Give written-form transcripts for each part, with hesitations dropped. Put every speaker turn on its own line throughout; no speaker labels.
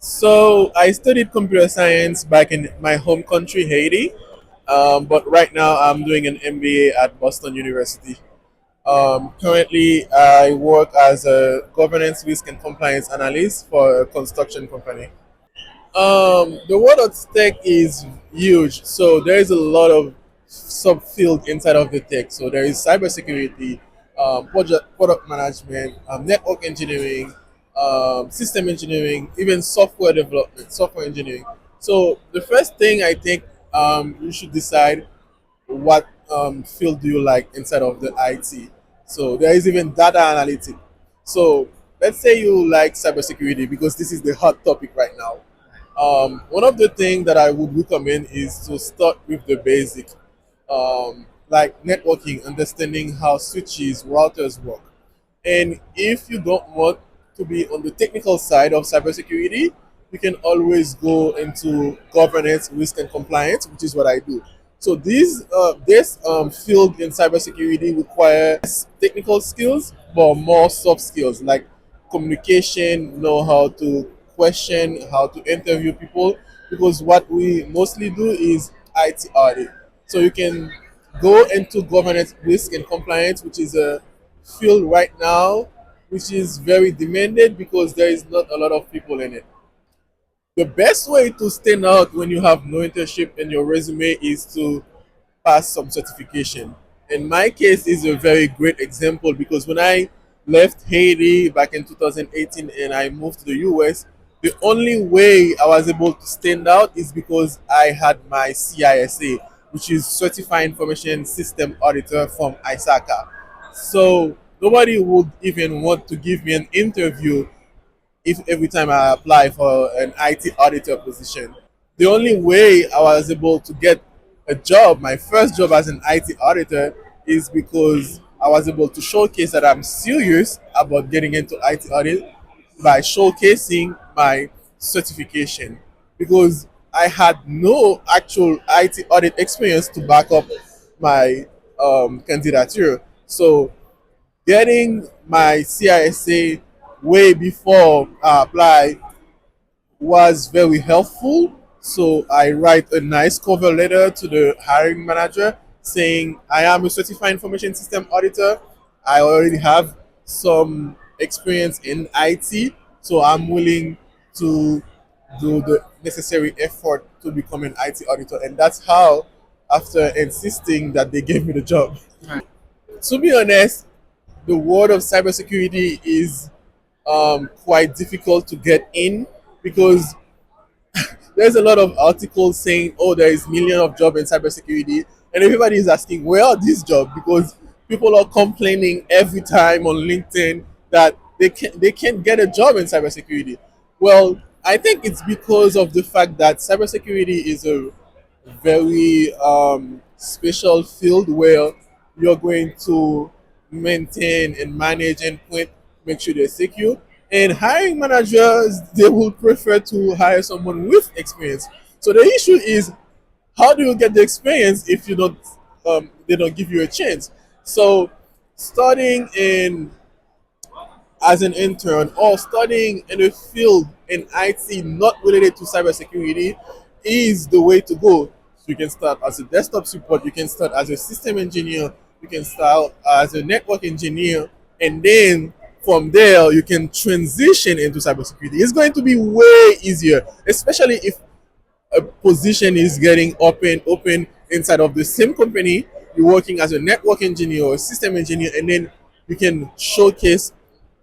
So I studied computer science back in my home country, Haiti. But right now I'm doing an MBA at Boston University. Currently, I work as a governance risk and compliance analyst for a construction company. The world of tech is huge, so there is a lot of subfield inside of the tech. So there is cybersecurity, product management, network engineering, system engineering, even software development, software engineering. So the first thing I think you should decide what field do you like inside of the IT. So there is even data analytics. So let's say you like cybersecurity because this is the hot topic right now. One of the things that I would recommend is to start with the basic, like networking, understanding how switches, routers work. And if you don't want to be on the technical side of cybersecurity, you can always go into governance, risk, and compliance, which is what I do. So this field in cybersecurity requires technical skills, but more soft skills like communication, know how to question, how to interview people. Because what we mostly do is IT audit. So you can go into governance, risk, and compliance, which is a field right now which is very demanded because there is not a lot of people in it. The best way to stand out when you have no internship in your resume is to pass some certification. In my case, is a very great example because when I left Haiti back in 2018 and I moved to the US, the only way I was able to stand out is because I had my CISA, which is Certified Information System Auditor from ISACA. So nobody would even want to give me an interview if every time I apply for an IT auditor position. The only way I was able to get a job, my first job as an IT auditor, is because I was able to showcase that I'm serious about getting into IT audit by showcasing my certification because I had no actual IT audit experience to back up my candidature. So getting my CISA way before I apply was very helpful. So I write a nice cover letter to the hiring manager saying I am a certified information system auditor. I already have some experience in IT, so I'm willing to do the necessary effort to become an IT auditor. And that's how, after insisting that they gave me the job. To be honest, the world of cybersecurity is quite difficult to get in because there's a lot of articles saying, "Oh, there is millions of jobs in cybersecurity," and everybody is asking, "Where are these jobs?" Because people are complaining every time on LinkedIn that they can't get a job in cybersecurity. Well, I think it's because of the fact that cybersecurity is a very special field where you're going to maintain and manage endpoint, make sure they're secure. And hiring managers, they will prefer to hire someone with experience. So the issue is, how do you get the experience if you don't, they don't give you a chance? So starting in as an intern or studying in a field in IT not related to cybersecurity is the way to go. So you can start as a desktop support, you can start as a system engineer, you can start as a network engineer, and then from there you can transition into cybersecurity. It's going to be way easier, especially if a position is getting open inside of the same company. You're working as a network engineer or a system engineer, and then you can showcase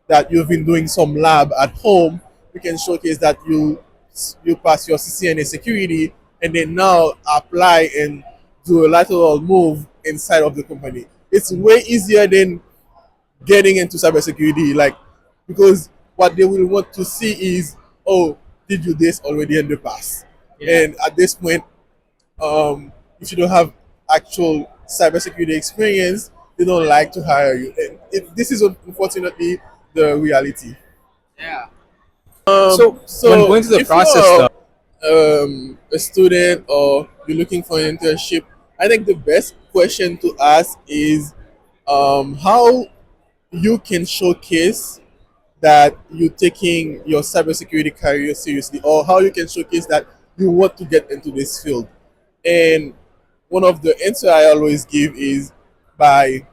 that you've been doing some lab at home. You can showcase that you pass your CCNA security, and then now apply and do a lateral move inside of the company. It's way easier than getting into cybersecurity, like, because what they will want to see is, oh, did you this already in the past? Yeah. And at this point, if you don't have actual cybersecurity experience, they don't like to hire you. And this is unfortunately the reality.
Yeah. When
So
going through the
if
process,
you're
though,
a student or you're looking for an internship, I think the best question to ask is how you can showcase that you're taking your cybersecurity career seriously, or how you can showcase that you want to get into this field. And one of the answer I always give is by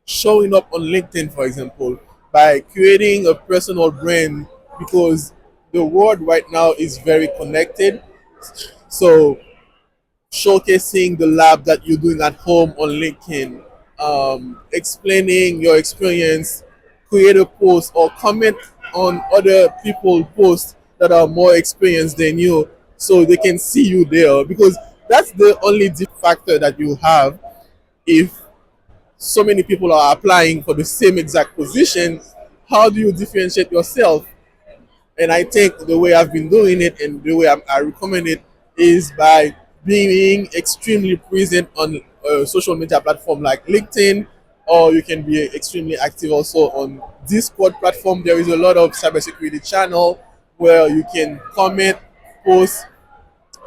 showing up on LinkedIn, for example, by creating a personal brand, because the world right now is very connected. So showcasing the lab that you're doing at home on LinkedIn, explaining your experience, create a post or comment on other people posts that are more experienced than you, so they can see you there, because that's the only factor that you have. If so many people are applying for the same exact position, how do you differentiate yourself? And I think the way I've been doing it and the way I recommend it is by being extremely present on a social media platform like LinkedIn, or you can be extremely active also on Discord platform. There is a lot of cybersecurity channel where you can comment, post,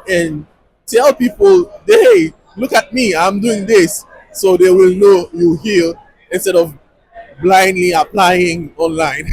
and tell people, hey, look at me, I'm doing this. So they will know you here instead of blindly applying online.